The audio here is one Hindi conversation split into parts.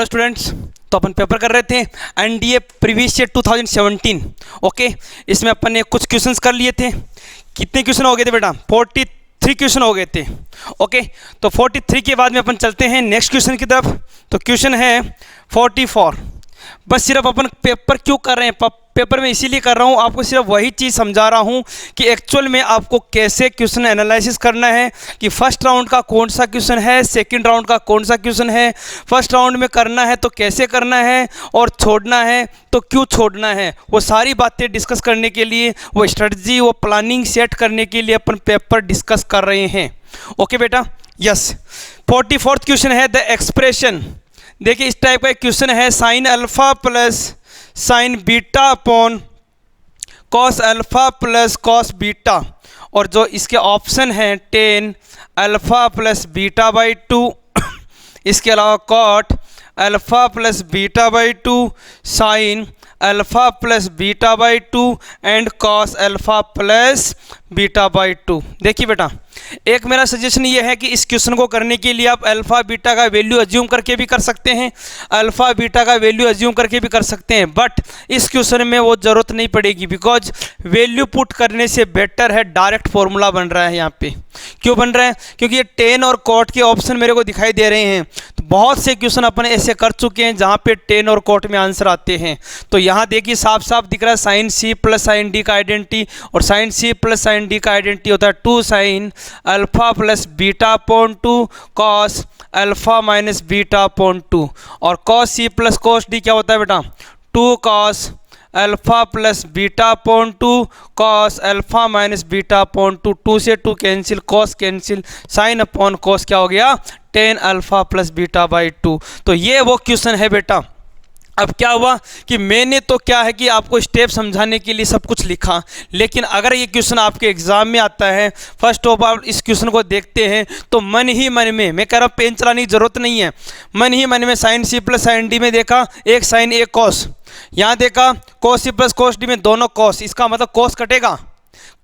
स्टूडेंट्स, तो अपन पेपर कर रहे थे एनडीए प्रीवियस ईयर 2017। ओके, इसमें अपन ने कुछ क्वेश्चंस कर लिए थे। कितने क्वेश्चन हो गए थे बेटा? 43 क्वेश्चन हो गए थे। ओके, तो 43 के बाद में अपन चलते हैं नेक्स्ट क्वेश्चन की तरफ। तो क्वेश्चन है 44। बस सिर्फ अपन पेपर क्यों कर रहे हैं? पेपर में इसीलिए कर रहा हूँ, आपको सिर्फ वही चीज़ समझा रहा हूँ कि एक्चुअल में आपको कैसे क्वेश्चन एनालिसिस करना है, कि फर्स्ट राउंड का कौन सा क्वेश्चन है, सेकंड राउंड का कौन सा क्वेश्चन है, फर्स्ट राउंड में करना है तो कैसे करना है, और छोड़ना है तो क्यों छोड़ना है। वो सारी बातें डिस्कस करने के लिए, वो स्ट्रेटजी, वो प्लानिंग सेट करने के लिए अपन पेपर डिस्कस कर रहे हैं। ओके बेटा, यस। 44th क्वेश्चन है द एक्सप्रेशन। देखिए इस टाइप का एक क्वेश्चन है, sign alpha plus sign beta upon cos alpha plus cos beta, और जो इसके ऑप्शन हैं 10 अल्फा प्लस बीटा बाई 2, इसके अलावा cot alpha plus beta by 2, sine alpha plus beta by 2 and cos alpha plus beta by 2। देखिए बेटा, एक मेरा सजेशन ये है कि इस क्वेश्चन को करने के लिए आप अल्फा बीटा का वैल्यू अज्यूम करके भी कर सकते हैं, अल्फा बीटा का वैल्यू अज्यूम करके भी कर सकते हैं, बट इस क्वेश्चन में वो ज़रूरत नहीं पड़ेगी, बिकॉज वैल्यू पुट करने से बेटर है डायरेक्ट फॉर्मूला बन रहा है यहाँ पे। क्यों बन रहा है? क्योंकि ये 10 और कॉट के ऑप्शन मेरे को दिखाई दे रहे हैं। तो बहुत से क्वेश्चन अपन ऐसे कर चुके हैं जहाँ पे 10 और कॉट में आंसर आते हैं। तो यहाँ देखिए साफ साफ दिख रहा है sine c plus sine d का आइडेंटिटी, और sine c plus sine d का आइडेंटिटी होता है 2 sine alpha plus beta upon 2 cos alpha minus beta upon 2, और cos c plus cos d क्या होता है बेटा? 2 cos alpha plus beta upon 2 cos alpha minus beta upon 2, 2 से 2 cancel, cos cancel, sine upon cos क्या हो गया? 10 अल्फा प्लस बीटा बाई 2। तो ये वो क्वेश्चन है बेटा। अब क्या हुआ कि मैंने तो क्या है कि आपको स्टेप समझाने के लिए सब कुछ लिखा, लेकिन अगर ये क्वेश्चन आपके एग्जाम में आता है, फर्स्ट ऑफ ऑल इस क्वेश्चन को देखते हैं तो मन ही मन में, मैं कह रहा हूँ पेन चलाने की जरूरत नहीं है, मन ही मन में sine c plus sine d में देखा एक साइन एक कॉस, यहाँ देखा cos c plus cos d में दोनों कॉस, इसका मतलब कॉस कटेगा,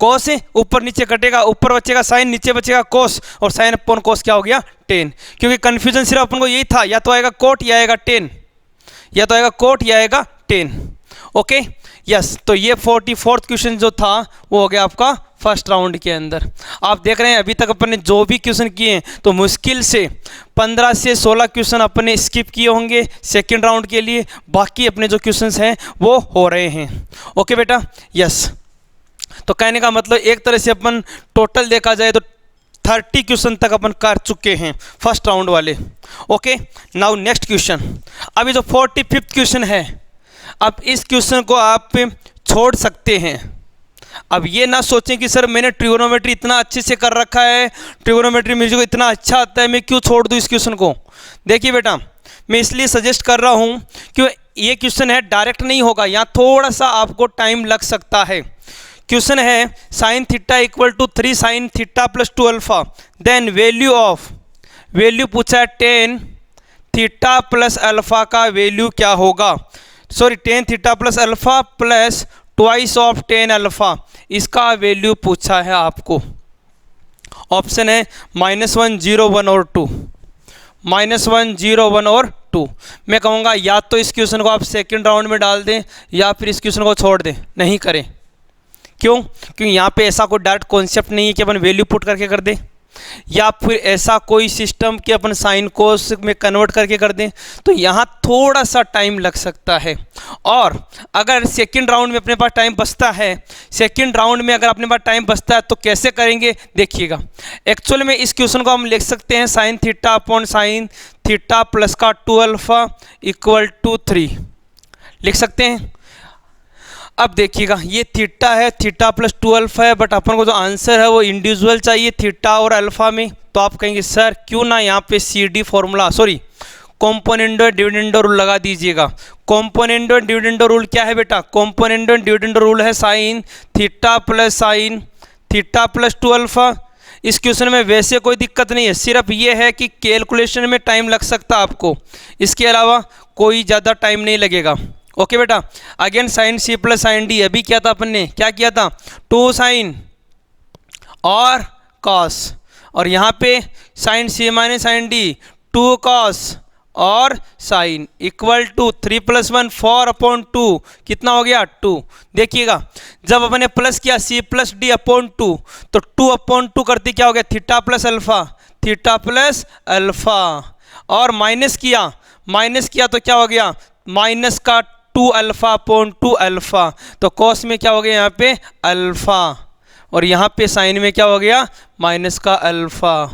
कॉस ऊपर नीचे कटेगा, ऊपर बचेगा साइन, नीचे बचेगा कॉस, और साइन अपॉन कॉस क्या हो गया? 10। क्योंकि कन्फ्यूजन सिर्फ अपन को यही था, या तो आएगा कोट या आएगा 10, या तो आएगा कोट या आएगा 10। Okay, yes. तो ये 44th क्वेश्चन जो था वो हो गया आपका फर्स्ट राउंड के अंदर। आप देख रहे हैं अभी तक अपन ने जो भी क्वेश्चन किए हैं तो मुश्किल से 15 से 16 क्वेश्चन अपन ने स्किप किए होंगे सेकेंड राउंड के लिए, बाकी अपने जो क्वेश्चंस हैं वो हो रहे हैं। ओके बेटा, यस। तो कहने का मतलब एक तरह से अपन टोटल देखा जाए तो 30 क्वेश्चन तक अपन कर चुके हैं फर्स्ट राउंड वाले। Okay, now next question. अभी जो 45th क्वेश्चन है, अब इस क्वेश्चन को आप छोड़ सकते हैं। अब ये ना सोचें कि सर मैंने ट्रिगोनोमेट्री इतना अच्छे से कर रखा है, ट्रिगोनोमेट्री मुझे को इतना अच्छा आता है, मैं क्यों छोड़ दूँ इस क्वेश्चन को। देखिए बेटा, मैं इसलिए सजेस्ट कर रहा हूँ कि ये क्वेश्चन है डायरेक्ट नहीं होगा, यहाँ थोड़ा सा आपको टाइम लग सकता है। क्वेश्चन है sine theta equal to 3 sine theta plus 2 alpha, then value पूछा है 10 थीटा प्लस अल्फा का वैल्यू क्या होगा? Sorry 10 theta plus alpha plus twice of 10 alpha, इसका वैल्यू पूछा है आपको। ऑप्शन है -1, 0, 1 और 2, -1, 0, 1 और 2। मैं कहूँगा या तो इस क्वेश्चन को आप सेकेंड राउंड में डाल दें या फिर इस क्वेश्चन को छोड़ दें, नहीं करें। क्यों? क्योंकि यहाँ पे ऐसा कोई डायरेक्ट कॉन्सेप्ट नहीं है कि अपन वैल्यू पुट करके कर दें, या फिर ऐसा कोई सिस्टम कि अपन साइन कोस में कन्वर्ट करके कर दें, तो यहाँ थोड़ा सा टाइम लग सकता है। और अगर सेकंड राउंड में अपने पास टाइम बचता है, सेकंड राउंड में अगर अपने पास टाइम बचता है तो कैसे करेंगे देखिएगा। एक्चुअल में इस क्वेश्चन को हम लिख सकते हैं sine theta upon sine theta plus का 2 अल्फा इक्वल टू 3 लिख सकते हैं। अब देखिएगा ये थीटा है, थीटा प्लस 2 अल्फा है, बट अपन को जो आंसर है वो इंडिविजुअल चाहिए थीटा और अल्फा में। तो आप कहेंगे सर क्यों ना यहाँ पे CD formula, sorry componendo dividendo rule लगा दीजिएगा। कॉम्पोनेंडो डिविडेंडो रूल क्या है बेटा? कॉम्पोनेंडो डिविडेंडो रूल है साइन थीटा प्लस 2 अल्फा। इस क्वेश्चन में वैसे कोई दिक्कत नहीं है, सिर्फ ये है कि कैलकुलेशन में टाइम लग सकता है आपको, इसके अलावा कोई ज़्यादा टाइम नहीं लगेगा। ओके बेटा, again sine c plus sine d, अभी क्या था अपन ने, क्या किया था? 2 साइन और कॉस, और यहाँ पे साइन सी माइनस साइन डी 2 कॉस और साइन इक्वल टू 3 + 1 4/2 कितना हो गया 2। देखिएगा जब अपने प्लस किया c+d/2 तो 2/2 करते क्या हो गया थीटा प्लस अल्फा और माइनस किया तो क्या हो गया माइनस का 2α/2 अल्फा तो कॉस में क्या हो गया यहाँ पे अल्फा और यहाँ पे साइन में क्या हो गया माइनस का अल्फा।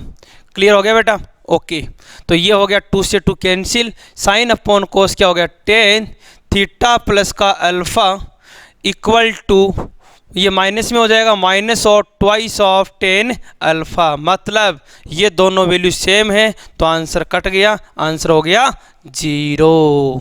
क्लियर हो गया बेटा। ओके तो ये हो गया 2 से 2 कैंसिल sin/cos क्या हो गया tan थीटा प्लस का अल्फा इक्वल टू ये माइनस में हो जाएगा माइनस और ट्वाइस ऑफ tan अल्फा मतलब ये दोनों वैल्यू सेम है तो आंसर कट गया आंसर हो गया 0।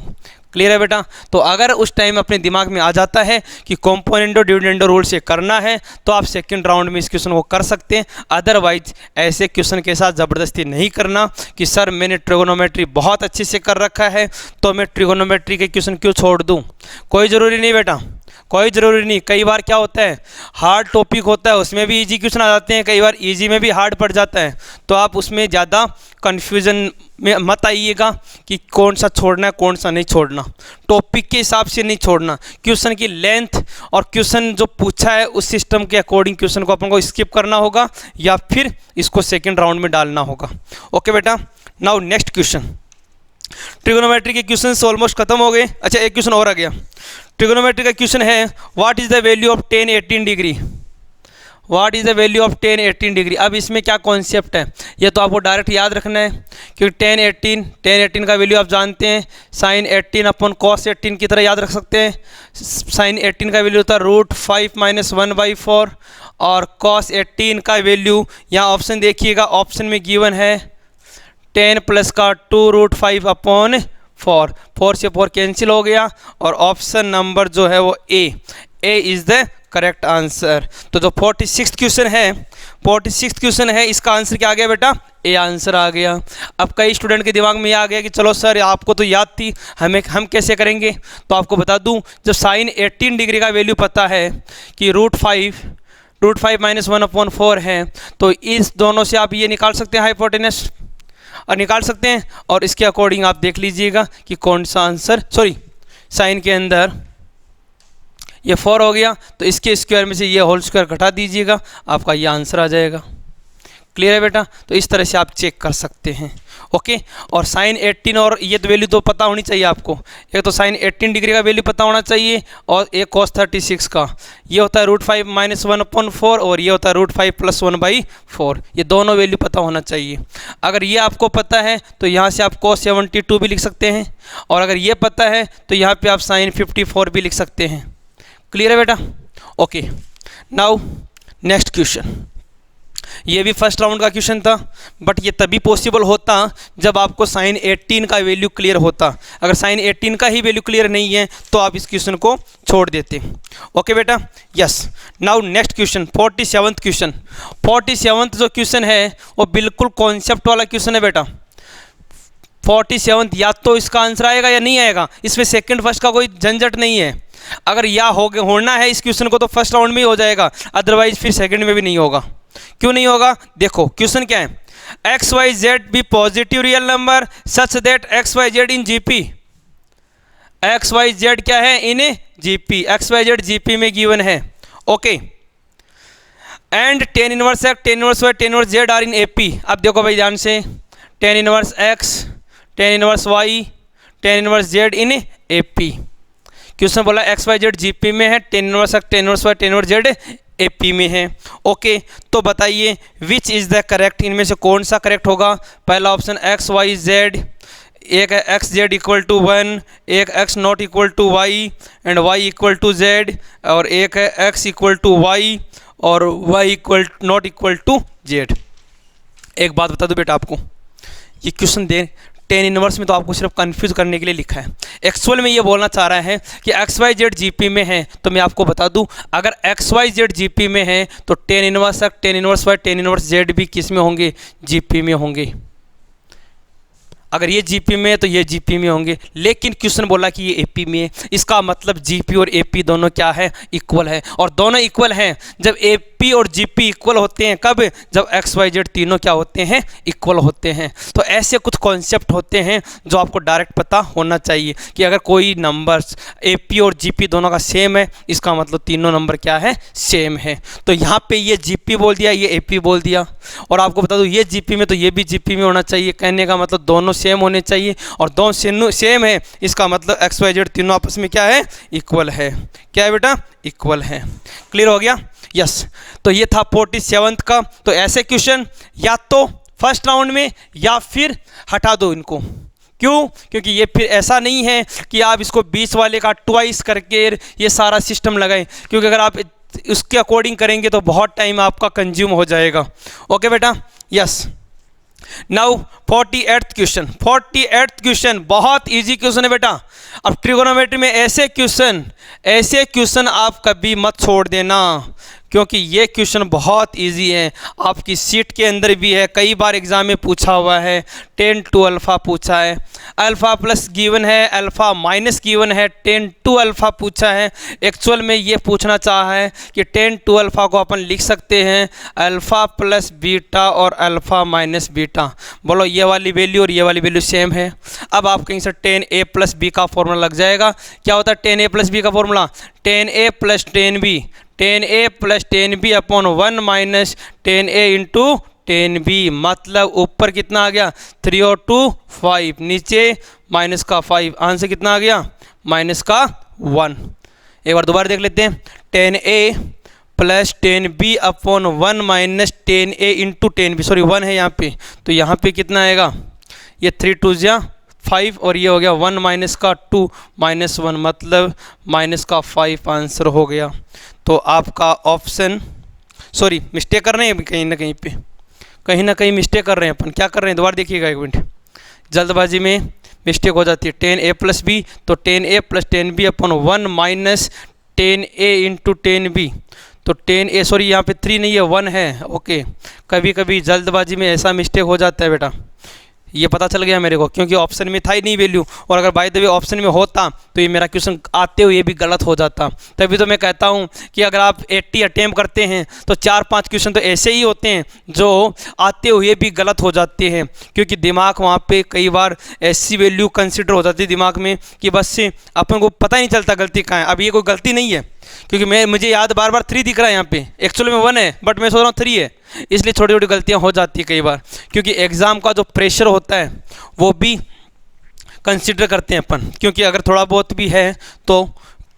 क्लियर है बेटा। तो अगर उस टाइम अपने दिमाग में आ जाता है कि कॉम्पोनेंटो डिविडेंडो रूल से करना है तो आप सेकंड राउंड में इस क्वेश्चन को कर सकते हैं। अदरवाइज ऐसे क्वेश्चन के साथ ज़बरदस्ती नहीं करना कि सर मैंने ट्रिगोनोमेट्री बहुत अच्छे से कर रखा है तो मैं ट्रिगोनोमेट्री के क्वेश्चन क्यों छोड़ दूँ। कोई ज़रूरी नहीं बेटा, कोई ज़रूरी नहीं। कई बार क्या होता है हार्ड टॉपिक होता है उसमें भी इजी क्वेश्चन आ जाते हैं, कई बार इजी में भी हार्ड पड़ जाता है तो आप उसमें ज़्यादा कन्फ्यूज़न में मत आइएगा कि कौन सा छोड़ना है कौन सा नहीं छोड़ना। टॉपिक के हिसाब से नहीं छोड़ना, क्वेश्चन की लेंथ और क्वेश्चन जो पूछा है उस सिस्टम के अकॉर्डिंग क्वेश्चन को अपन को स्किप करना होगा या फिर इसको सेकेंड राउंड में डालना होगा। ओके बेटा। Now next question. ट्रिगोनोमेट्री के क्वेश्चन ऑलमोस्ट खत्म हो गए। अच्छा एक क्वेश्चन और आ गया। ट्रिगोनोमेट्री का क्वेश्चन है what is the value of tan 18 degree. What is the value of tan 18 degree. अब इसमें क्या कॉन्सेप्ट है ये तो आपको डायरेक्ट याद रखना है क्योंकि tan 18 का वैल्यू आप जानते हैं sin 18/cos 18 की तरह याद रख सकते हैं। sin 18 का वैल्यू होता है √5 - 1/4 और cos 18 का वैल्यू यहाँ ऑप्शन देखिएगा ऑप्शन में गिवन है 10 प्लस का 2√5/4 4 से 4 कैंसिल हो गया और ऑप्शन नंबर जो है वो A is the correct answer. तो जो 46th क्वेश्चन है इसका आंसर क्या आ गया बेटा ए आंसर आ गया। अब कई स्टूडेंट के दिमाग में ये आ गया कि चलो सर आपको तो याद थी हम कैसे करेंगे। तो आपको बता दूं जब sin 18 डिग्री का वैल्यू पता है कि √5 - 1/4 है तो इस दोनों से आप ये निकाल सकते हैं हाइपोटेनस और निकाल सकते हैं और इसके अकॉर्डिंग आप देख लीजिएगा कि कौन सा आंसर साइन के अंदर ये 4 हो गया तो इसके स्क्वायर में से ये होल स्क्वायर घटा दीजिएगा आपका ये आंसर आ जाएगा। क्लियर है बेटा। तो इस तरह से आप चेक कर सकते हैं। ओके और sin 18 और ये तो वैल्यू तो पता होनी चाहिए आपको। एक तो sin 18 डिग्री का वैल्यू पता होना चाहिए और एक cos 36 का ये होता है √5 - 1/4 और ये होता है √5 + 1/4 ये दोनों वैल्यू पता होना चाहिए। अगर ये आपको पता है तो यहाँ से आप cos 72 भी लिख सकते हैं और अगर ये पता है तो यहाँ पे आप sin 54 भी लिख सकते हैं। क्लियर है बेटा। Okay now next question. ये भी फर्स्ट राउंड का क्वेश्चन था बट ये तभी पॉसिबल होता जब आपको sin 18 का वैल्यू क्लियर होता। अगर sin 18 का ही वैल्यू क्लियर नहीं है तो आप इस क्वेश्चन को छोड़ देते। ओके बेटा। Yes now next question 47th question. 47th जो क्वेश्चन है वो बिल्कुल कॉन्सेप्ट वाला क्वेश्चन है बेटा। 47th या तो इसका आंसर आएगा या नहीं आएगा, इसमें सेकंड फर्स्ट का कोई झंझट नहीं है। अगर या होना है इस क्वेश्चन को तो फर्स्ट राउंड में ही हो जाएगा, अदरवाइज फिर सेकंड में भी नहीं होगा। क्यों नहीं होगा देखो क्वेश्चन क्या है XYZ be positive real number such that XYZ in GP। XYZ क्या है इन GP, XYZ GP में गिवन है। Okay and tan inverse X, tan inverse Y, tan inverse Z are in AP। अब देखो भाई ध्यान से tan inverse X, tan inverse Y, tan inverse Z in AP। Question बोला XYZ GP में है, tan inverse X, tan inverse Y, tan inverse Z AP में है। ओके तो बताइए विच इज़ द करेक्ट, इनमें से कौन सा करेक्ट होगा। पहला ऑप्शन XYZ, एक है XZ = 1, एक X not equal to Y and Y equal to Z और एक है X इक्वल टू Y और Y not equal to Z। एक बात बता दूं बेटा आपको, ये क्वेश्चन tan इनवर्स में तो आपको सिर्फ कंफ्यूज करने के लिए लिखा है। एक्चुअल में ये बोलना चाह रहा है कि XYZ GP में है। तो मैं आपको बता दूं अगर XYZ GP में है तो tan inverse X, tan inverse Y, tan inverse Z भी किस में होंगे GP में होंगे। अगर ये GP में है तो ये GP में होंगे, लेकिन क्वेश्चन बोला कि ये AP में है, इसका मतलब GP और AP दोनों क्या है इक्वल है। और दोनों इक्वल हैं जब AP AP और GP इक्वल होते हैं कब? जब XYZ तीनों क्या होते हैं? इक्वल होते हैं। तो ऐसे कुछ कॉन्सेप्ट होते हैं जो आपको डायरेक्ट पता होना चाहिए कि अगर कोई नंबर्स AP और GP दोनों का सेम है, इसका मतलब तीनों नंबर क्या है? सेम है। तो यहाँ पे ये GP बोल दिया, ये AP बोल दिया, और आपको बता दूँ ये GP में तो ये भी GP में होना चाहिए। कहने का मतलब दोनों सेम होने चाहिए, और दोनों सेम है इसका मतलब XYZ तीनों आपस में क्या है? इक्वल है। क्या है बेटा? इक्वल है। क्लियर हो गया? यस। तो ये था 47th का। तो ऐसे क्वेश्चन या तो फर्स्ट राउंड में या फिर हटा दो इनको। क्यों? क्योंकि ये फिर ऐसा नहीं है कि आप इसको 20 वाले का ट्वाइस करके ये सारा सिस्टम लगाएं, क्योंकि अगर आप उसके अकॉर्डिंग करेंगे तो बहुत टाइम आपका कंज्यूम हो जाएगा। ओके बेटा? Yes. Now 48th question. 48th question बहुत इजी क्वेश्चन है बेटा। अब ट्रिगोनोमेट्री में ऐसे क्वेश्चन आप कभी मत छोड़ देना, क्योंकि ये क्वेश्चन बहुत इजी है। आपकी सीट के अंदर भी है, कई बार एग्जाम में पूछा हुआ है। 10 to अल्फ़ा पूछा है, अल्फ़ा प्लस गिवन है, अल्फ़ा माइनस गिवन है, 10 to अल्फ़ा पूछा है। एक्चुअल में ये पूछना चाहा है कि 10 to अल्फ़ा को अपन लिख सकते हैं अल्फ़ा प्लस बीटा और अल्फ़ा माइनस बीटा। बोलो ये वाली वैल्यू और ये वाली वैल्यू सेम है। अब आप कहीं से 10a प्लस बी का फॉर्मूला लग जाएगा। क्या होता है 10a प्लस बी का formula? 10a plus 10b, 10a plus 10b upon 1 minus 10a into 10b। मतलब ऊपर कितना आ गया? 3 और 2 5, नीचे माइनस का 5। आंसर कितना आ गया? माइनस का 1। एक बार दोबारा देख लेते हैं। 10a plus 10b upon 1 minus 10a into 10b। Sorry 1 है यहाँ पे, तो यहाँ पे कितना आएगा? ये 3 2 5 और ये हो गया 1 माइनस का 2 माइनस 1, मतलब माइनस का 5 आंसर हो गया। तो आपका ऑप्शन, सॉरी मिस्टेक कर रहे हैं कहीं ना कहीं मिस्टेक कर रहे हैं अपन। क्या कर रहे हैं? दोबारा देखिएगा एक मिनट, जल्दबाजी में मिस्टेक हो जाती है। 10a प्लस बी, तो 10a plus 10b upon 1 minus 10a into 10b। तो 10a, सॉरी यहाँ पे 3 नहीं है 1 है। ओके, कभी कभी जल्दबाजी में ऐसा मिस्टेक हो जाता है बेटा। ये पता चल गया मेरे को, क्योंकि ऑप्शन में था ही नहीं वैल्यू, और अगर बाय द वे ऑप्शन में होता तो ये मेरा क्वेश्चन आते हुए भी गलत हो जाता। तभी तो मैं कहता हूँ कि अगर आप 80 अटैम्प्ट करते हैं तो 4-5 क्वेश्चन तो ऐसे ही होते हैं जो आते हुए भी गलत हो जाते हैं, क्योंकि दिमाग वहाँ पे कई बार ऐसी वैल्यू कंसिडर हो जाती है दिमाग में कि बस से अपन को पता ही नहीं चलता गलती कहाँ है। अब ये कोई गलती नहीं है, क्योंकि मुझे याद बार बार 3 दिख रहा है यहाँ पे, एक्चुअली में 1 है, बट मैं सोच रहा हूँ 3 है। इसलिए छोटी छोटी गलतियाँ हो जाती है कई बार, क्योंकि एग्ज़ाम का जो प्रेशर होता है वो भी कंसिडर करते हैं अपन, क्योंकि अगर थोड़ा बहुत भी है तो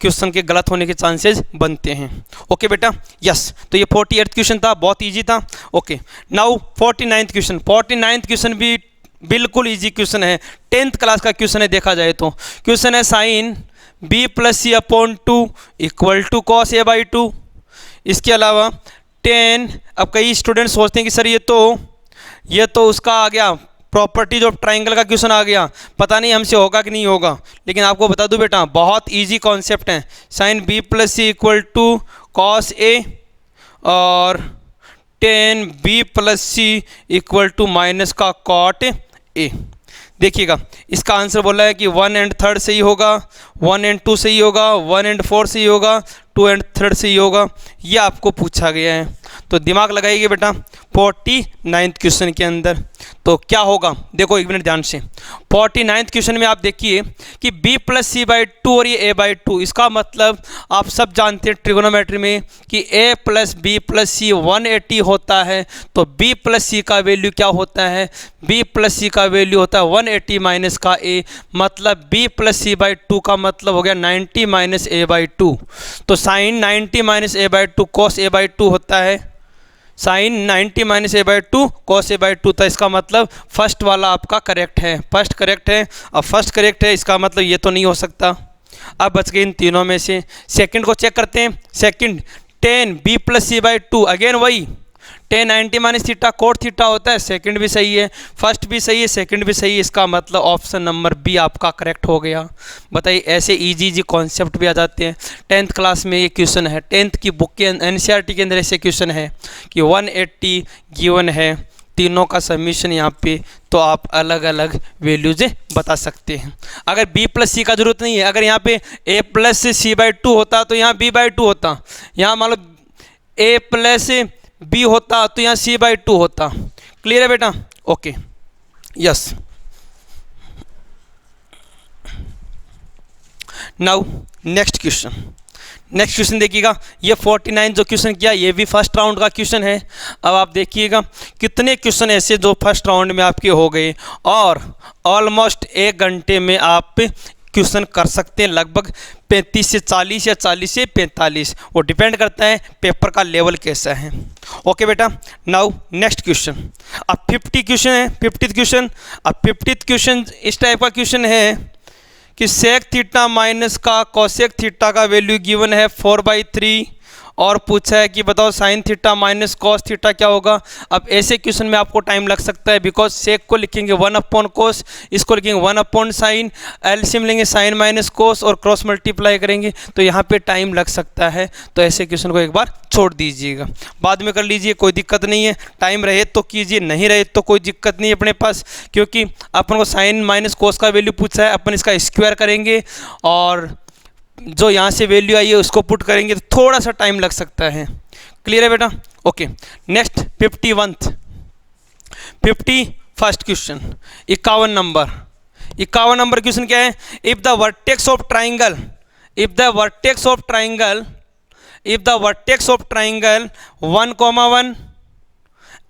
क्वेश्चन के गलत होने के चांसेस बनते हैं। ओके बेटा? यस। तो ये 48th क्वेश्चन था, बहुत ईजी था। Okay, now 49th question. 49th question भी बिल्कुल ईजी क्वेश्चन है, 10th क्लास का क्वेश्चन है। देखा जाए तो क्वेश्चन है sine b plus c upon 2 equal to cos a by 2। इसके अलावा 10, अब कई स्टूडेंट सोचते हैं कि सर ये तो उसका आ गया प्रॉपर्टीज ऑफ ट्राइंगल का क्वेश्चन आ गया, पता नहीं हमसे होगा कि नहीं होगा। लेकिन आपको बता दूं बेटा, बहुत इजी कॉन्सेप्ट है। Sine b plus c equal to cos a और 10b plus c equal to minus का कॉट a। देखिएगा, इसका आंसर बोला है कि 1 and 3 सही होगा, 1 and 2 सही होगा, 1 and 4 सही होगा, 2 and 3 सही होगा। ये आपको पूछा गया है, तो दिमाग लगाइए बेटा 49th क्वेश्चन के अंदर। तो क्या होगा देखो एक मिनट ध्यान से। 49th क्वेश्चन में आप देखिए कि b प्लस सी बाई 2 और ये a बाई 2, इसका मतलब आप सब जानते हैं ट्रिगोनोमेट्री में कि a प्लस बी प्लस सी 180 होता है। तो b प्लस सी का वैल्यू क्या होता है? b प्लस सी का वैल्यू होता है 180 माइनस का a, मतलब b प्लस सी बाई 2 का मतलब हो गया 90 माइनस a बाई 2। तो sine 90 minus a by 2 cos a by 2 होता है। Sine 90 minus a by 2 cos a by 2 था। इसका मतलब फर्स्ट वाला आपका करेक्ट है, फर्स्ट करेक्ट है। अब फर्स्ट करेक्ट है, इसका मतलब ये तो नहीं हो सकता। अब बच गए इन तीनों में से। सेकंड को चेक करते हैं। Second 10 b plus c by 2, again वही 10 90 माइनस थीटा कोट थीटा होता है। सेकंड भी सही है, फर्स्ट भी सही है, सेकंड भी सही है। इसका मतलब ऑप्शन नंबर बी आपका करेक्ट हो गया। बताइए, ऐसे इजी कॉन्सेप्ट भी आ जाते हैं। 10th क्लास में ये क्वेश्चन है, 10th की बुक के NCERT के अंदर ऐसे क्वेश्चन है कि 180 गिवन है, तीनों का सबमिशन यहाँ पे, तो आप अलग अलग वैल्यूज बता सकते हैं। अगर b प्लस सी का जरूरत नहीं है, अगर यहाँ पे a प्लस सी बाई 2 होता तो यहाँ b बाई 2 होता। यहाँ मान लो ए प्लस बी होता तो यहाँ c/2 होता। क्लियर है बेटा? Okay, yes. Now next question देखिएगा। ये 49 जो क्वेश्चन किया ये भी फर्स्ट राउंड का क्वेश्चन है। अब आप देखिएगा कितने क्वेश्चन ऐसे जो फर्स्ट राउंड में आपके हो गए और ऑलमोस्ट 1 घंटे में आप क्वेश्चन कर सकते हैं, लगभग 35 से 40 या 40 से 45, वो डिपेंड करता है पेपर का लेवल कैसा है। ओके बेटा, नाउ नेक्स्ट क्वेश्चन। अब 50 क्वेश्चन है, 50th क्वेश्चन। अब 50th क्वेश्चन इस टाइप का क्वेश्चन है कि सेक थीटा माइनस का कोसेक थीटा का वैल्यू गिवन है 4/3 और पूछा है कि बताओ sine theta minus cos theta क्या होगा। अब ऐसे क्वेश्चन में आपको टाइम लग सकता है, बिकॉज सेक को लिखेंगे 1/cos, इसको लिखेंगे 1/sin, एलसीएम लेंगे साइन माइनस कॉस और क्रॉस मल्टीप्लाई करेंगे, तो यहाँ पे टाइम लग सकता है। तो ऐसे क्वेश्चन को एक बार छोड़ दीजिएगा, बाद में कर लीजिए, कोई दिक्कत नहीं है। टाइम रहे तो कीजिए, नहीं रहे तो कोई दिक्कत नहीं है अपने पास, क्योंकि अपन को साइन माइनस कॉस का वैल्यू पूछा है, अपन इसका स्क्वायर करेंगे और जो यहाँ से वैल्यू आई है उसको पुट करेंगे, तो थोड़ा सा टाइम लग सकता है। क्लियर है बेटा? Okay, next 51st question, 51 number question क्या है? If the vertex of triangle 1,1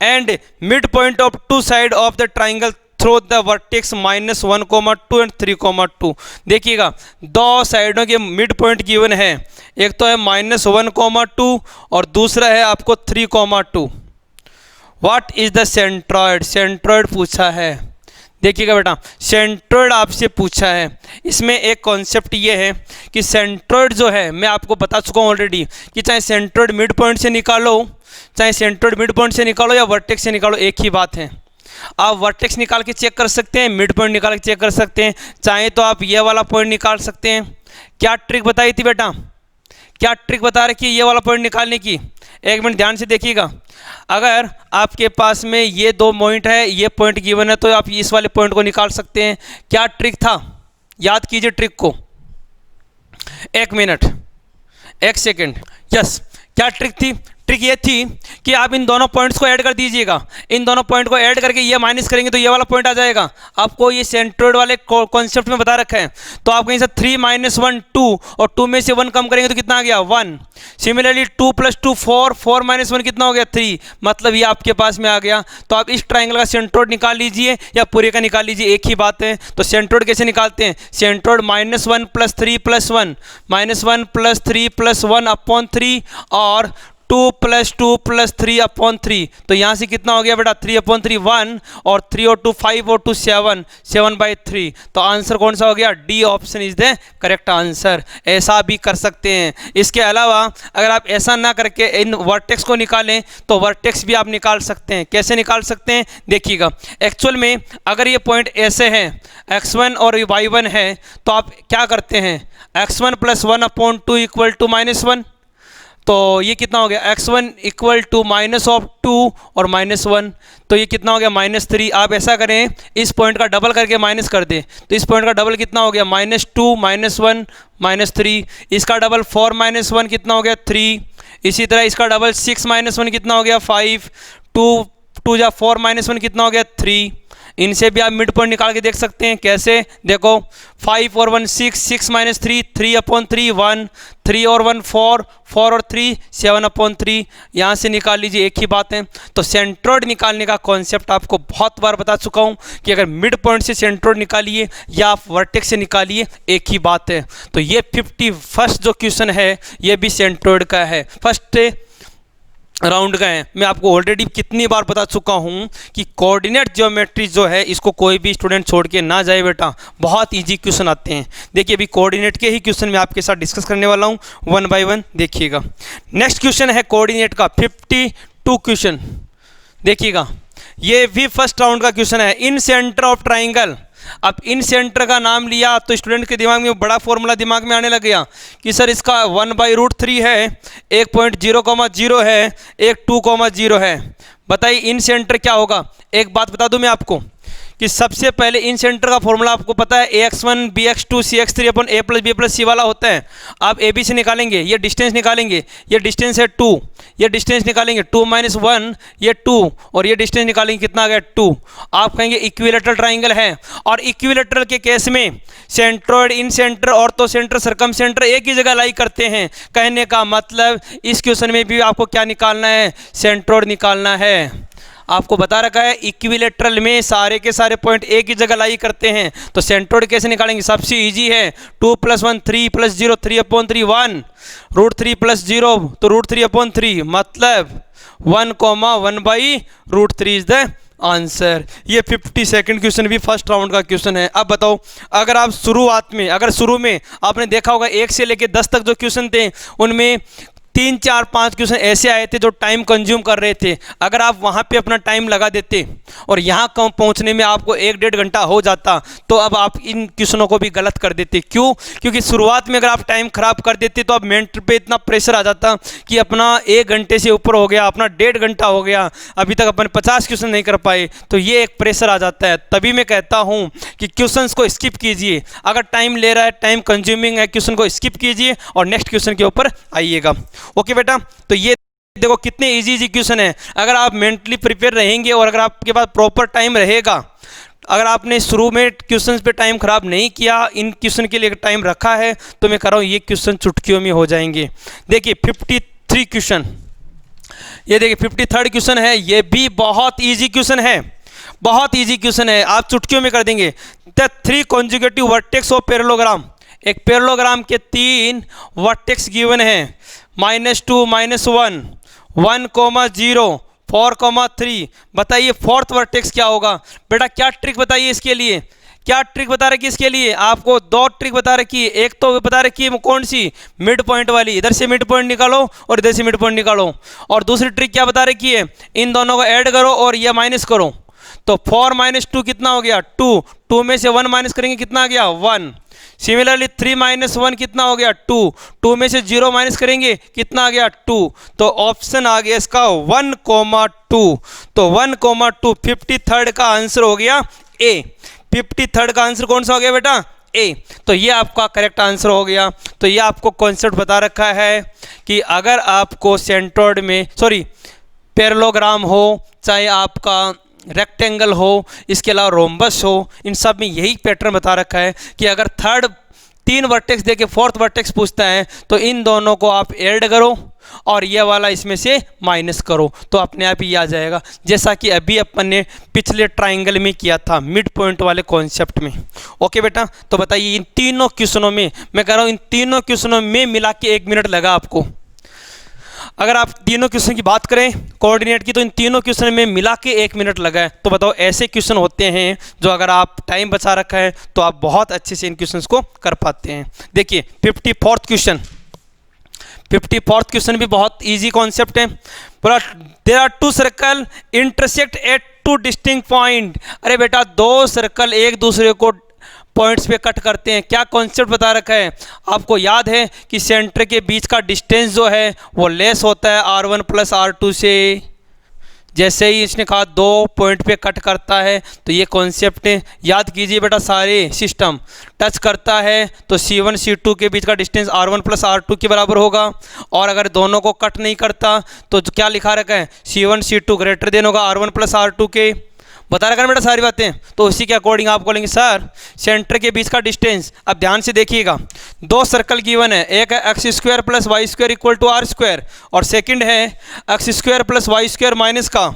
and midpoint of two side of the triangle through the vertex -1,2 and 3,2। देखिएगा दो साइडों के मिड पॉइंट गिवन है, एक तो है -1,2 और दूसरा है आपको 3,2। व्हाट इज द सेंट्रॉइड पूछा है। देखिएगा बेटा, सेंट्रॉइड आपसे पूछा है। इसमें एक कॉन्सेप्ट ये है कि सेंट्रॉइड जो है, मैं आपको बता चुका हूँ ऑलरेडी, कि चाहे सेंट्रॉइड मिड पॉइंट से निकालो या वर्टेक्स से निकालो, एक ही बात है। आप वर्टेक्स निकाल के चेक कर सकते हैं, मिड पॉइंट निकाल के चेक कर सकते हैं, चाहे तो आप ये वाला पॉइंट निकाल सकते हैं। क्या ट्रिक बताई थी बेटा? क्या ट्रिक बता रखी है ये वाला पॉइंट निकालने की? एक मिनट ध्यान से देखिएगा। अगर आपके पास में ये 2 पॉइंट है, ये पॉइंट गिवन है, तो आप इस वाले पॉइंट को निकाल सकते हैं। क्या ट्रिक था? याद कीजिए ट्रिक को। 1 मिनट 1 सेकेंड। यस, क्या ट्रिक थी? ट्रिक ये थी कि आप इन दोनों पॉइंट्स को ऐड कर दीजिएगा। इन दोनों पॉइंट को ऐड करके ये माइनस करेंगे तो ये वाला पॉइंट आ जाएगा। आपको ये सेंट्रॉइड वाले कॉन्सेप्ट में बता रखा है। तो आप कहीं से 3 - 1 2 और 2 में से 1 कम करेंगे तो कितना आ गया? 1। सिमिलरली 2 + 2 4, 4 - 1 कितना हो गया? 3। मतलब ये आपके पास में आ गया। तो आप इस ट्राइंगल का सेंट्रॉइड निकाल लीजिए या पूरे का निकाल लीजिए, एक ही बात है। तो सेंट्रॉइड कैसे निकालते हैं? सेंट्रॉइड -1 + 3 + 1, -1 + 3 + 1/3 और 2 + 2 + 3/3। तो यहाँ से कितना हो गया बेटा? 3/3 1 और 3 और 2 5 और 2 7, 7/3। तो आंसर कौन सा हो गया? D option is the correct answer. ऐसा भी कर सकते हैं। इसके अलावा अगर आप ऐसा ना करके इन वर्टेक्स को निकालें तो वर्टेक्स भी आप निकाल सकते हैं। कैसे निकाल सकते हैं? देखिएगा, एक्चुअल में अगर ये पॉइंट ऐसे हैं, x1 और y1 है, तो आप क्या करते हैं? x1 + 1/2 = -1। तो ये कितना हो गया? x1 = -2 और -1, तो ये कितना हो गया? -3। आप ऐसा करें, इस पॉइंट का डबल करके माइनस कर दें, तो इस पॉइंट का डबल कितना हो गया? -2 -1 -3। इसका डबल 4 - 1 कितना हो गया? 3। इसी तरह इसका डबल 6 - 1 कितना हो गया? 5। 2 2 जा 4 - 1 कितना हो गया? 3। इनसे भी आप मिड पॉइंट निकाल के देख सकते हैं। कैसे? देखो, 5 और 1 6, 6 - 3 3/3 1, 3 और 1 4, 4 और 3 7/3। यहाँ से निकाल लीजिए, एक ही बात है। तो सेंट्रॉइड निकालने का कॉन्सेप्ट आपको बहुत बार बता चुका हूँ कि अगर मिड पॉइंट से सेंट्रॉइड निकालिए या आप वर्टेक्स से निकालिए, एक ही बात है। तो ये 51st जो क्वेश्चन है ये भी सेंट्रॉइड का है, फर्स्ट राउंड का है। मैं आपको ऑलरेडी कितनी बार बता चुका हूं कि कोऑर्डिनेट ज्योमेट्री जो है इसको कोई भी स्टूडेंट छोड़ के ना जाए बेटा, बहुत इजी क्वेश्चन आते हैं। देखिए, अभी कोऑर्डिनेट के ही क्वेश्चन मैं आपके साथ डिस्कस करने वाला हूं 1 बाय 1। देखिएगा, नेक्स्ट क्वेश्चन है कोऑर्डिनेट का 52 क्वेश्चन। देखिएगा, ये भी फर्स्ट राउंड का क्वेश्चन है। इन सेंटर ऑफ ट्राइंगल। अब इन सेंटर का नाम लिया तो स्टूडेंट के दिमाग में बड़ा फॉर्मूला दिमाग में आने लग गया कि सर इसका 1/√3 है, एक पॉइंट 0,0 है, एक 2,0 है। बताइए इन सेंटर क्या होगा? एक बात बता दूं मैं आपको कि सबसे पहले इन सेंटर का फॉर्मूला आपको पता है ax1 bx2 cx3 अपन a plus B plus C वाला होता है। आप ए बी से निकालेंगे, ये डिस्टेंस निकालेंगे, ये डिस्टेंस है 2, ये डिस्टेंस निकालेंगे 2 - 1 ये 2, और ये डिस्टेंस निकालेंगे कितना आ गया 2। आप कहेंगे इक्विलेटरल ट्राइंगल है, और इक्विलेटरल के केस में सेंट्रोइड, इन सेंटर, ऑर्थो सेंटर, सरकम सेंटर एक ही जगह लाई करते हैं। कहने का मतलब इस क्वेश्चन में भी आपको क्या निकालना है, सेंट्रोइड निकालना है। आपको बता रखा है इक्विलेटरल में सारे के सारे पॉइंट एक ही जगह लाई करते हैं, तो सेंट्रोइड कैसे निकालेंगे, सबसे इजी है 2 + 1 3 + 0 3/3 1 √3 + 0 तो √3/3 मतलब 1,1/√3 इज द आंसर। ये 52nd क्वेश्चन भी फर्स्ट राउंड का क्वेश्चन है। अब बताओ, अगर आप शुरुआत में, अगर शुरू में आपने देखा होगा 1 से लेकर 10 तक जो क्वेश्चन थे उनमें 3 4 5 क्वेश्चन ऐसे आए थे जो टाइम कंज्यूम कर रहे थे। अगर आप वहाँ पे अपना टाइम लगा देते और यहाँ पहुँचने में आपको 1-1.5 घंटा हो जाता, तो अब आप इन क्वेश्चनों को भी गलत कर देते। क्यों? क्योंकि शुरुआत में अगर आप टाइम खराब कर देते तो अब मेंटर पे इतना प्रेशर आ जाता कि अपना 1 घंटे से ऊपर हो गया, अपना 1.5 घंटा हो गया, अभी तक अपन 50 क्वेश्चन नहीं कर पाए, तो ये एक प्रेशर आ जाता है। तभी मैं कहता हूँ कि क्वेश्चन को स्किप कीजिए। अगर टाइम ले रहा है, टाइम कंज्यूमिंग है, क्वेश्चन को स्किप कीजिए और नेक्स्ट क्वेश्चन के ऊपर आइएगा। ओके बेटा, तो ये देखो कितने इजी क्वेश्चन है। अगर आप मेंटली प्रिपेयर रहेंगे और अगर आपके पास प्रॉपर टाइम रहेगा, अगर आपने शुरू में क्वेश्चंस पे टाइम खराब नहीं किया, इन क्वेश्चन के लिए टाइम रखा है, तो मैं कह रहा हूँ ये क्वेश्चन चुटकियों में हो जाएंगे। देखिए 53 क्वेश्चन, ये देखिए 53rd क्वेश्चन है, ये भी बहुत इजी क्वेश्चन है, बहुत इजी क्वेश्चन है, आप चुटकियों में कर देंगे। The 3 conjugative vertex of parallelogram, एक पैरेललोग्राम के 3 वर्टेक्स गिवन है, -2 -1 1, 0 4, 3। बताइए फोर्थ वर्टेक्स क्या होगा? बेटा क्या ट्रिक बताइए इसके लिए, क्या ट्रिक बता रखी है इसके लिए? आपको 2 ट्रिक बता रखी है। एक तो बता रखी है कौन सी, मिड पॉइंट वाली, इधर से मिड पॉइंट निकालो और इधर से मिड पॉइंट निकालो। और दूसरी ट्रिक क्या बता रखी है, इन दोनों को ऐड करो और यह माइनस करो। तो 4 - 2 कितना हो गया 2, 2 में से 1 माइनस करेंगे कितना आ गया 1। सिमिलरली 3 - 1 कितना हो गया 2, 2 में से 0 माइनस करेंगे कितना आ गया 2। तो ऑप्शन आ गया इसका 1,2। तो 1,2 53rd का आंसर हो गया ए। 53rd का आंसर कौन सा हो गया बेटा, ए। तो ये आपका करेक्ट आंसर हो गया। तो ये आपको कॉन्सेप्ट बता रखा है कि अगर आपको सेंट्रोइड में, सॉरी पैरेललोग्राम हो, चाहे आपका रेक्टेंगल हो, इसके अलावा रोम्बस हो, इन सब में यही पैटर्न बता रखा है कि अगर 3 वर्टेक्स देके 4th वर्टेक्स पूछता है तो इन दोनों को आप ऐड करो और ये वाला इसमें से माइनस करो, तो अपने आप ही आ जाएगा, जैसा कि अभी अपन ने पिछले ट्राइंगल में किया था मिड पॉइंट वाले कॉन्सेप्ट में। ओके बेटा, तो बताइए इन तीनों क्वेश्चनों में, मैं कह रहा हूँ इन तीनों क्वेश्चनों में मिला के 1 मिनट लगा आपको। अगर आप तीनों क्वेश्चन की बात करें कोऑर्डिनेट की, तो इन तीनों क्वेश्चन में मिला के 1 मिनट लगा है। तो बताओ ऐसे क्वेश्चन होते हैं जो अगर आप टाइम बचा रखा है तो आप बहुत अच्छे से इन क्वेश्चंस को कर पाते हैं। देखिए 54th क्वेश्चन, 54th क्वेश्चन भी बहुत इजी कॉन्सेप्ट है। बोला there are 2 circle intersect at 2 distinct point. अरे बेटा 2 सर्कल एक दूसरे को पॉइंट्स पे कट करते हैं, क्या कॉन्सेप्ट बता रखा है आपको याद है कि सेंटर के बीच का डिस्टेंस जो है वो लेस होता है R1 + R2 से। जैसे ही इसने कहा 2 पॉइंट पे कट करता है, तो ये कॉन्सेप्ट याद कीजिए बेटा, सारे सिस्टम टच करता है तो C1 C2 के बीच का डिस्टेंस R1 + R2 के बराबर होगा। और अगर दोनों को कट नहीं करता तो क्या लिखा रखा है, C1 C2 ग्रेटर देन होगा R1 + R2 के। बता रखा है बेटा सारी बातें। तो उसी के अकॉर्डिंग आप बोलेंगे सर सेंटर के बीच का डिस्टेंस, अब ध्यान से देखिएगा 2 सर्कल गिवन है, एक है x² + y² = R² और सेकंड है x² + y² माइनस का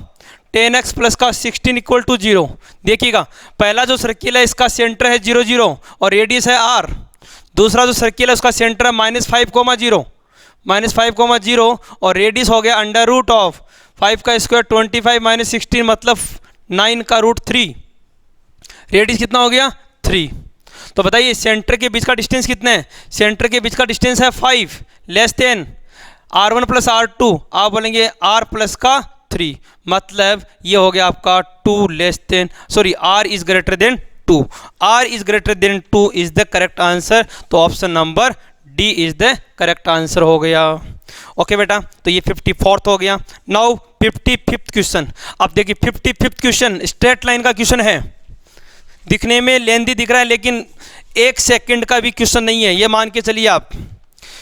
10x + का 16 = 0। देखिएगा पहला जो सर्किल है इसका सेंटर है 0 0 और रेडियस है r। दूसरा जो सर्किल है उसका सेंटर है -5,0 -5,0 और रेडियस हो गया √5 का स्क्वायर 25 - 16 मतलब 9 का √3। रेडियस कितना हो गया 3। तो बताइए सेंटर के बीच का डिस्टेंस कितना है, सेंटर के बीच का डिस्टेंस है 5 लेस देन R1 + R2, आप बोलेंगे R + का 3 मतलब ये हो गया आपका 2 less than, sorry R is greater than 2। R is greater than 2 is the correct answer. तो option number D is the correct answer हो गया। ओके बेटा, तो ये 54th हो गया। Now 55th question. अब देखिए 55th क्वेश्चन स्ट्रेट लाइन का क्वेश्चन है। दिखने में लेंदी दिख रहा है लेकिन 1 सेकंड का भी क्वेश्चन नहीं है, ये मान के चलिए आप।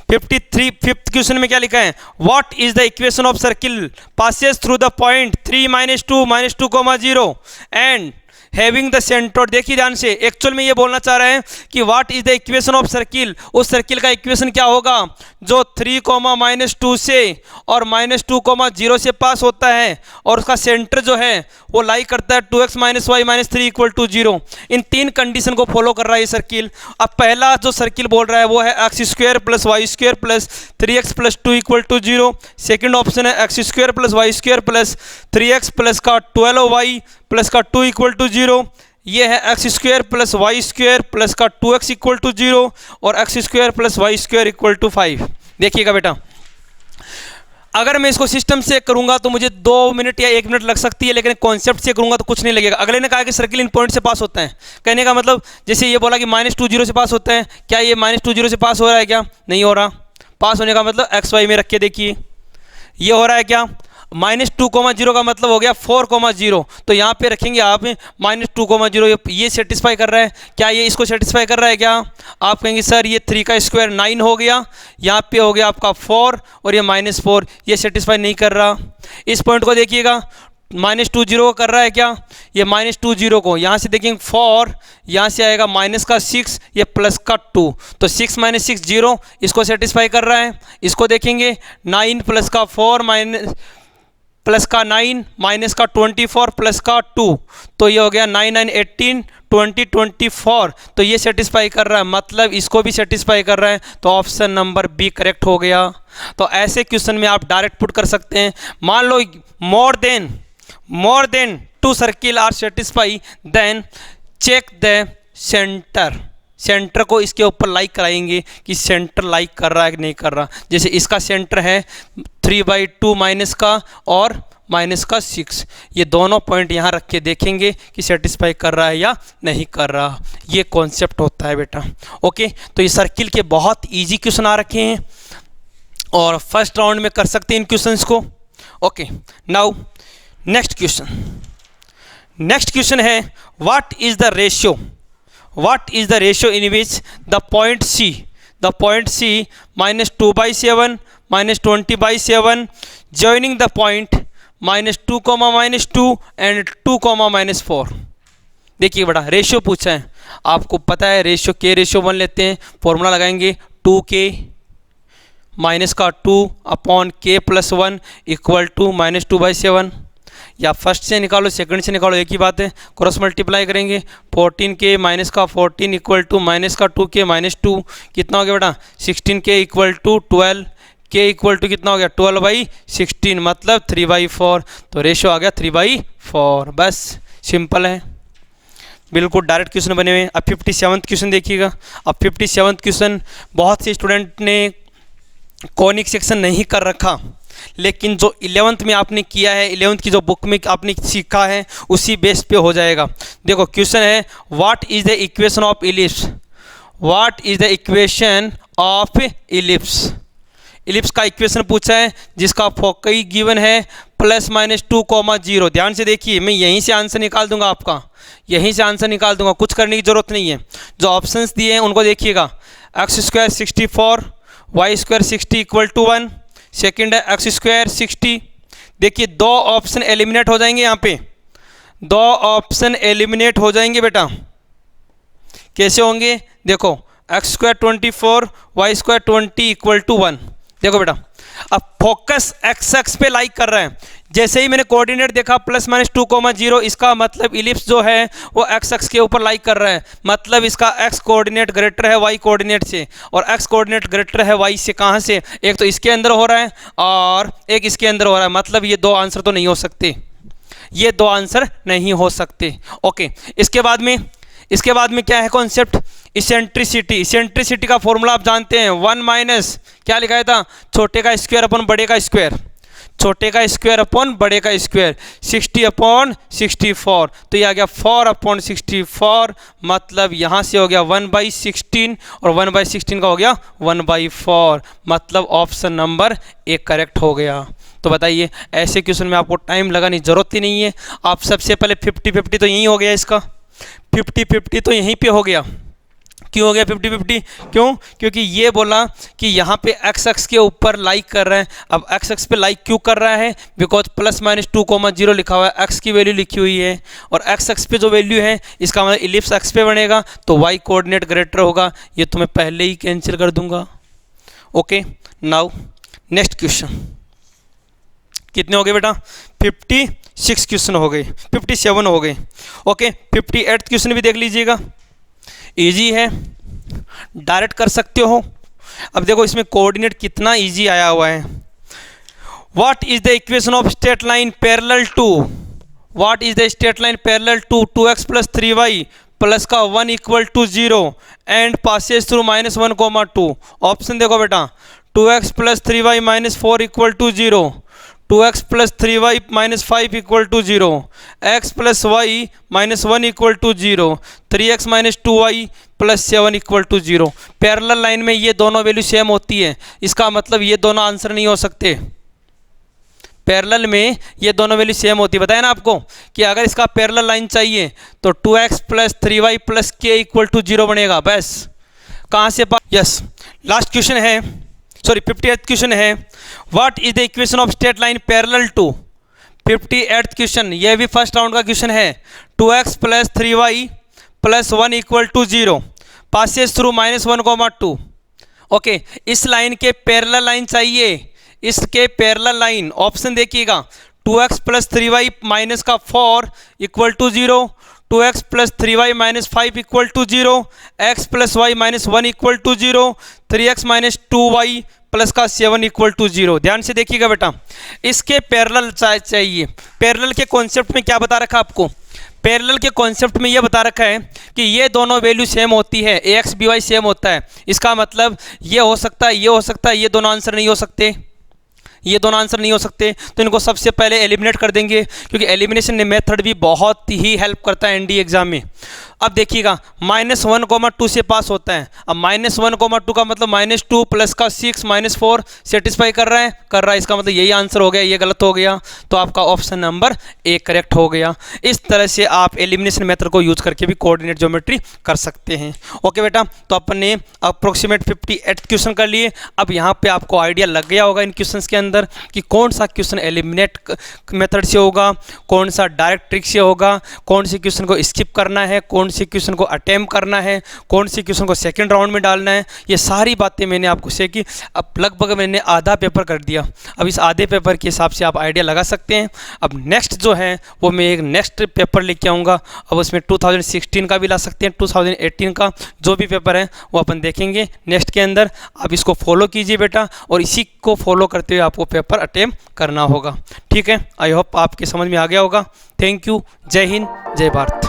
53 फिफ्थ क्वेश्चन में क्या लिखा है, what is the equation of circle passes through the point 3 -2 -2, and having the centre. देखिए ध्यान से, एक्चुअल में ये बोलना चाह रहे हैं कि what is the equation of circle, उस सर्किल का इक्वेशन क्या होगा जो 3, -2 से और -2, 0 से पास होता है और उसका सेंटर जो है वो लाई करता है 2x - y - 3 = 0। इन 3 कंडीशन को फॉलो कर रहा है ये सर्किल। अब पहला जो सर्किल बोल रहा है वो है x² + y² + 3x + 2 = 0। Second option है x² + y² + 3x + का 12y + का 2 = 0। ये है x² + y² + का 2x = 0 और x² + y² = 5। देखिएगा बेटा, अगर मैं इसको सिस्टम से करूंगा तो मुझे 2 मिनट या 1 मिनट लग सकती है, लेकिन कॉन्सेप्ट से करूंगा तो कुछ नहीं लगेगा। अगले ने कहा कि सर्किल इन पॉइंट से पास होता है, कहने का मतलब जैसे ये बोला कि -2 0 से पास होता है, क्या ये -2 0 से पास हो रहा है? क्या नहीं हो रहा। पास होने का मतलब XY में रख के देखिए, ये हो रहा है क्या, -2, 0 का मतलब हो गया 4, 0। तो यहाँ पे रखेंगे आप -2, 0, ये सेटिस्फाई कर रहा है क्या, ये इसको सेटिस्फाई कर रहा है क्या? आप कहेंगे सर ये 3 का स्क्वायर 9 हो गया, यहाँ पे हो गया आपका 4 और ये -4, ये सेटिस्फाई नहीं कर रहा। इस पॉइंट को देखिएगा, -2 0 को कर रहा है क्या, ये -2 0 को यहाँ से देखेंगे 4, यहाँ से आएगा -6, ये +2, तो 6 - 6 0, इसको सेटिस्फाई कर रहा है। इसको देखेंगे 9 + का 4 प्लस का 9 माइनस का 24 प्लस का 2, तो ये हो गया 9 9 18 20 24, तो ये सेटिस्फाई कर रहा है, मतलब इसको भी सेटिस्फाई कर रहा है, तो ऑप्शन नंबर बी करेक्ट हो गया। तो ऐसे क्वेश्चन में आप डायरेक्ट पुट कर सकते हैं। मान लो more than 2 circle are satisfy, then check the centre. Centre को इसके ऊपर लाइक कराएंगे कि सेंटर लाइक कर रहा है कि नहीं कर रहा। जैसे इसका सेंटर है 3/2 माइनस का और -6, ये दोनों पॉइंट यहाँ रख के देखेंगे कि सेटिस्फाई कर रहा है या नहीं कर रहा। ये कॉन्सेप्ट होता है बेटा। ओके, तो ये सर्किल के बहुत इजी क्वेश्चन आ रखे हैं और फर्स्ट राउंड में कर सकते हैं इन क्वेश्चंस को। ओके, नाउ नेक्स्ट क्वेश्चन है what is the ratio in which the point C -2/7 -20/7 joining the point -2, -2 and 2, -4। देखिए बड़ा रेशियो पूछा है, आपको पता है रेशियो के रेशियो 1 लेते हैं, फॉर्मूला लगाएंगे 2k माइनस का 2/k+1 = -2/7, या फर्स्ट से निकालो सेकंड से निकालो, एक ही बात है, क्रॉस मल्टीप्लाई करेंगे 14k माइनस का 14 = -2k -2, कितना हो गया बेटा 16k = 12, k = कितना हो गया 12/16, मतलब 3/4, तो रेशो आ गया 3/4। बस सिंपल है, बिल्कुल डायरेक्ट क्वेश्चन बने हुए हैं। अब 57th क्वेश्चन देखिएगा। अब 57th क्वेश्चन बहुत से स्टूडेंट ने कॉनिक सेक्शन नहीं कर रखा, लेकिन जो 11th में आपने किया है, 11th की जो बुक में आपने सीखा है उसी बेस पे हो जाएगा। देखो क्वेश्चन है what is the equation of ellipse. Ellipse का इक्वेशन पूछा है जिसका फोकई गिवन है +-2, 0। ध्यान से देखिए, मैं यहीं से आंसर निकाल दूंगा आपका, कुछ करने की जरूरत नहीं है। जो ऑप्शंस दिए हैं उनको देखिएगा, x² 64, y² 60 = 1, सेकेंड है x² 60। देखिए 2 ऑप्शन एलिमिनेट हो जाएंगे, यहाँ पे 2 ऑप्शन एलिमिनेट हो जाएंगे बेटा। कैसे होंगे देखो, x² 24, y² 20 = 1। देखो बेटा, अब फोकस x पे लाइक कर रहा है, जैसे ही मैंने कोऑर्डिनेट देखा +-2, 0, इसका मतलब इलिप्स जो है वो x के ऊपर लाइक कर रहा है, मतलब इसका x कोऑर्डिनेट ग्रेटर है y कोऑर्डिनेट से, और x कोऑर्डिनेट ग्रेटर है y से। कहाँ से, एक तो इसके अंदर हो रहा है और एक इसके अंदर हो रहा है, मतलब ये 2 आंसर तो नहीं हो सकते, ओके। इसके बाद में क्या है कॉन्सेप्ट, इसेंट्रिसिटी का फॉर्मूला आप जानते हैं, 1 - क्या लिखाया था, छोटे का स्क्वायर अपन बड़े का स्क्वायर, अपन बड़े का स्क्वायर, 60/64, तो ये आ गया 4/64, मतलब यहाँ से हो गया 1/16 और 1/16 का हो गया 1/4, मतलब ऑप्शन नंबर ए करेक्ट हो गया। तो बताइए, ऐसे क्वेश्चन में आपको टाइम लगाने की जरूरत ही नहीं है। आप सबसे पहले 50-50 तो यही हो गया, इसका 50-50 तो यहीं पे हो गया। क्यों हो गया 50-50? क्यों? क्योंकि ये बोला कि यहाँ पे एक्स एक्स के ऊपर लाइक कर रहे हैं। अब एक्स एक्स पे लाइक क्यों कर रहा है? बिकॉज +-2, 0 लिखा हुआ है, एक्स की वैल्यू लिखी हुई है, और एक्स एक्स पे जो वैल्यू है इसका मतलब इलिप्स एक्स पे बनेगा, तो वाई कोऑर्डिनेट ग्रेटर होगा। ये तो मैं पहले ही कैंसिल कर दूंगा। Okay, now next question. कितने हो गए बेटा? 56 क्वेश्चन हो गए, 57 हो गए। ओके, 58 क्वेश्चन भी देख लीजिएगा, इजी है, डायरेक्ट कर सकते हो। अब देखो इसमें कोऑर्डिनेट कितना इजी आया हुआ है। What is the equation of straight line parallel to, what is the straight line parallel to 2x + 3y plus का 1 = 0 एंड पासेज थ्रू -1, 2। ऑप्शन देखो बेटा, 2x + 3y - 4 = 0, 2x + 3y - 5 = 0, x + y - 1 = 0, 3x - 2y + 7 = 0। Parallel line में ये दोनों वैल्यू सेम होती है, इसका मतलब ये दोनों आंसर नहीं हो सकते। पैरेलल में ये दोनों वैल्यू सेम होती है, बताया ना आपको कि अगर इसका पैरेलल लाइन चाहिए तो 2x + 3y + k = 0 बनेगा। बस कहाँ से यस, लास्ट क्वेश्चन है, सॉरी 58th क्वेश्चन है, what is the equation of straight line parallel to. 58th question, ये भी फर्स्ट राउंड का क्वेश्चन है। 2x + 3y + 1 = 0 passes through -1, 2। Okay, इस लाइन के पैरेलल लाइन चाहिए, इसके पैरेलल लाइन। ऑप्शन देखिएगा, 2x + 3y - 4 = 0, 2x + 3y - 5 = 0, x + y - 1 = 0, 3x - 2y + का 7 = 0। ध्यान से देखिएगा बेटा, इसके पैरेलल चाहिए। पैरेलल के कॉन्सेप्ट में क्या बता रखा आपको? पैरेलल के कॉन्सेप्ट में ये बता रखा है कि ये दोनों वैल्यू सेम होती है, ax by सेम होता है। इसका मतलब ये हो सकता है, ये हो सकता है, ये दोनों आंसर नहीं हो सकते, ये दोनों आंसर नहीं हो सकते, तो इनको सबसे पहले एलिमिनेट कर देंगे, क्योंकि एलिमिनेशन मेथड भी बहुत ही हेल्प करता है एनडीए एग्जाम में। अब देखिएगा, -1, 2 से पास होता है। अब -1, 2 का मतलब -2 प्लस का 6 -4 सेटिस्फाई कर रहा है, इसका मतलब यही आंसर हो गया, ये गलत हो गया, तो आपका ऑप्शन नंबर ए करेक्ट हो गया। इस तरह से आप एलिमिनेशन मेथड को यूज करके भी कोऑर्डिनेट ज्योमेट्री कर सकते हैं। ओके बेटा, तो अपन ने अप्रोक्सीमेट 58 क्वेश्चन कर लिए। अब यहाँ पे आपको आइडिया लग गया होगा इन क्वेश्चन के अंदर कि कौन सा क्वेश्चन एलिमिनेट मेथड से होगा, कौन सा डायरेक्ट ट्रिक से होगा, कौन से क्वेश्चन को स्किप करना है, कौन से क्वेश्चन को अटेम्प्ट करना है, कौन से क्वेश्चन को सेकंड राउंड में डालना है। ये सारी बातें मैंने आपको सीखी। अब लगभग मैंने आधा पेपर कर दिया। अब इस आधे पेपर के हिसाब से आप आइडिया लगा सकते हैं। अब नेक्स्ट जो है वो मैं एक नेक्स्ट पेपर लेके आऊँगा। अब उसमें 2016 का भी ला सकते हैं, 2018 का जो भी पेपर है वो अपन देखेंगे नेक्स्ट के अंदर। आप इसको फॉलो कीजिए बेटा, और इसी को फॉलो करते हुए आपको पेपर अटेम्प्ट करना होगा। ठीक है, आई होप आपके समझ में आ गया होगा। थैंक यू, जय हिंद, जय भारत।